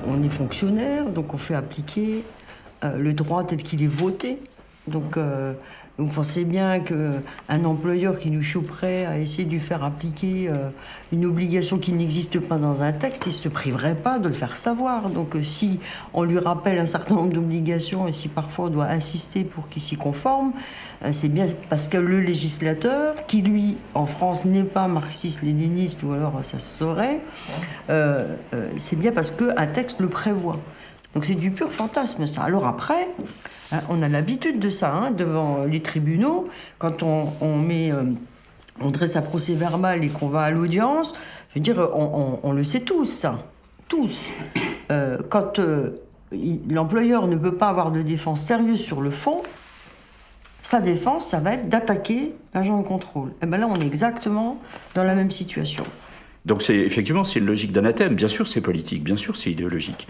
on est fonctionnaire, donc on fait appliquer le droit tel qu'il est voté. Donc, vous pensez bien qu'un employeur qui nous choperait à essayer de lui faire appliquer une obligation qui n'existe pas dans un texte, il ne se priverait pas de le faire savoir. Donc si on lui rappelle un certain nombre d'obligations et si parfois on doit insister pour qu'il s'y conforme, c'est bien parce que le législateur, qui lui, en France, n'est pas marxiste-léniniste, ou alors ça se saurait, c'est bien parce qu'un texte le prévoit. Donc c'est du pur fantasme, ça. Alors après, on a l'habitude de ça, devant les tribunaux, quand on dresse un procès-verbal et qu'on va à l'audience, je veux dire, on le sait tous, ça. Tous. Quand l'employeur ne peut pas avoir de défense sérieuse sur le fond, sa défense, ça va être d'attaquer l'agent de contrôle. Et bien là, on est exactement dans la même situation. Donc effectivement, c'est une logique d'anathème. Bien sûr, c'est politique, bien sûr, c'est idéologique.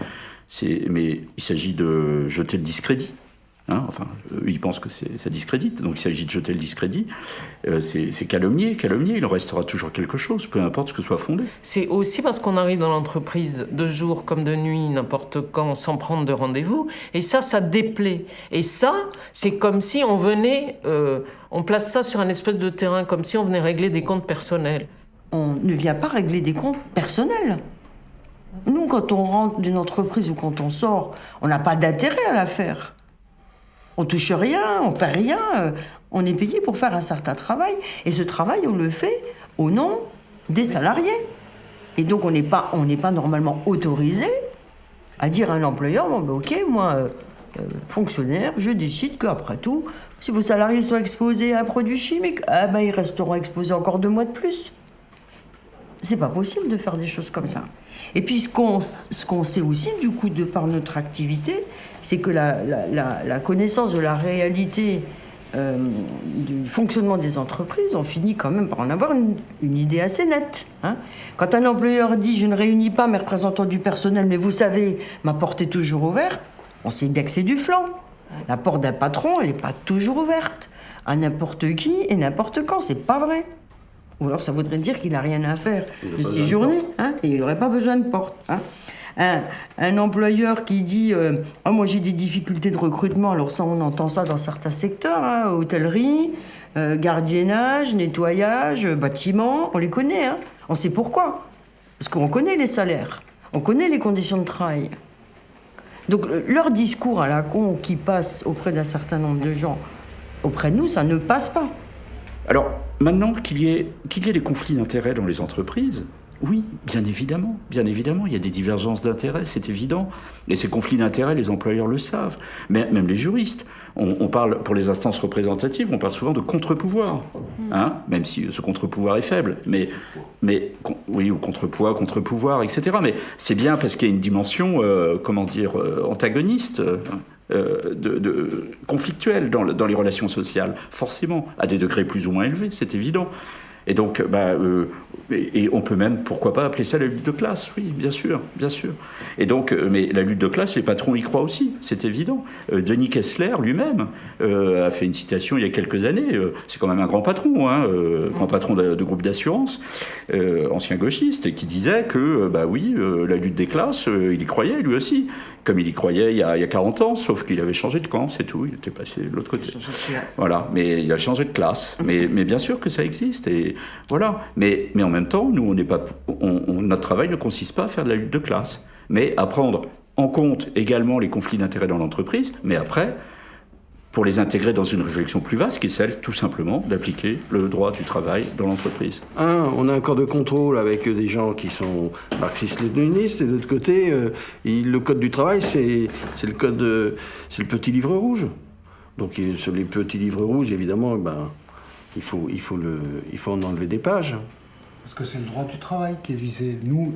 Mais il s'agit de jeter le discrédit. Enfin, eux, ils pensent que ça discrédite, donc il s'agit de jeter le discrédit. C'est calomnier, il en restera toujours quelque chose, peu importe ce que soit fondé. C'est aussi parce qu'on arrive dans l'entreprise de jour comme de nuit, n'importe quand, sans prendre de rendez-vous, et ça déplaît. Et ça, c'est comme si on venait, on place ça sur un espèce de terrain, comme si on venait régler des comptes personnels. On ne vient pas régler des comptes personnels. Nous, quand on rentre d'une entreprise ou quand on sort, on n'a pas d'intérêt à l'affaire. On touche rien, on perd rien. On est payé pour faire un certain travail. Et ce travail, on le fait au nom des salariés. Et donc, on n'est pas normalement autorisé à dire à un employeur, bon, ben, ok, moi, fonctionnaire, je décide qu'après tout, si vos salariés sont exposés à un produit chimique, ils resteront exposés encore 2 mois de plus. C'est pas possible de faire des choses comme ça. Et puis ce qu'on sait aussi, du coup, de par notre activité, c'est que la connaissance de la réalité du fonctionnement des entreprises, on finit quand même par en avoir une idée assez nette. Quand un employeur dit « je ne réunis pas mes représentants du personnel, mais vous savez, ma porte est toujours ouverte », on sait bien que c'est du flan. La porte d'un patron, elle n'est pas toujours ouverte. À n'importe qui et n'importe quand, c'est pas vrai. Ou alors ça voudrait dire qu'il n'a rien à faire de ses journées, et il n'aurait pas besoin de porte. Un employeur qui dit « moi j'ai des difficultés de recrutement », alors ça on entend ça dans certains secteurs, hôtellerie, gardiennage, nettoyage, bâtiment, on les connaît, on sait pourquoi. Parce qu'on connaît les salaires, on connaît les conditions de travail. Donc leur discours à la con qui passe auprès d'un certain nombre de gens, auprès de nous, ça ne passe pas. Alors, maintenant qu'il y ait des conflits d'intérêts dans les entreprises, oui, bien évidemment, il y a des divergences d'intérêts, c'est évident. Et ces conflits d'intérêts, les employeurs le savent. Mais même les juristes, on parle, pour les instances représentatives, on parle souvent de contre-pouvoir, même si ce contre-pouvoir est faible. Mais oui, ou contre-poids, contre-pouvoir, etc. Mais c'est bien parce qu'il y a une dimension, antagoniste, conflictuelle dans les relations sociales, forcément, à des degrés plus ou moins élevés, c'est évident. Et donc, et on peut même, pourquoi pas, appeler ça la lutte de classe, oui, bien sûr. Et donc, mais la lutte de classe, les patrons y croient aussi, c'est évident. Denis Kessler, lui-même, a fait une citation il y a quelques années, c'est quand même un grand patron, grand patron de groupe d'assurance, ancien gauchiste, et qui disait que, la lutte des classes, il y croyait, lui aussi, comme il y croyait il y a 40 ans, sauf qu'il avait changé de camp, c'est tout, il était passé de l'autre côté. Voilà, mais il a changé de classe. Mais bien sûr que ça existe, et voilà. Mais en même temps, nous, notre travail ne consiste pas à faire de la lutte de classe, mais à prendre en compte également les conflits d'intérêts dans l'entreprise, mais après, pour les intégrer dans une réflexion plus vaste, qui est celle, tout simplement, d'appliquer le droit du travail dans l'entreprise. On a un corps de contrôle avec des gens qui sont marxistes-léninistes, et de l'autre côté, le code du travail, c'est le petit livre rouge. Donc sur les petits livres rouges, évidemment, il faut en enlever des pages. Parce que c'est le droit du travail qui est visé. Nous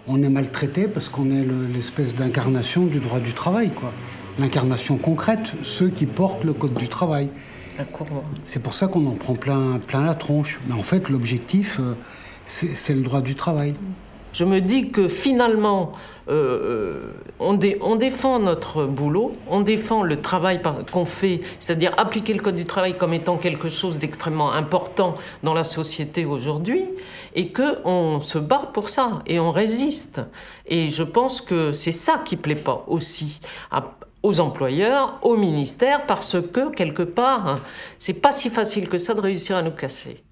on est maltraités parce qu'on est l'espèce d'incarnation du droit du travail, quoi. L'incarnation concrète, ceux qui portent le code du travail. C'est pour ça qu'on en prend plein la tronche. Mais en fait, l'objectif, c'est le droit du travail. Je me dis que finalement, on défend notre boulot, on défend le travail qu'on fait, c'est-à-dire appliquer le Code du travail comme étant quelque chose d'extrêmement important dans la société aujourd'hui, et qu'on se bat pour ça, et on résiste. Et je pense que c'est ça qui ne plaît pas aussi aux employeurs, au ministère, parce que, quelque part, c'est pas si facile que ça de réussir à nous casser.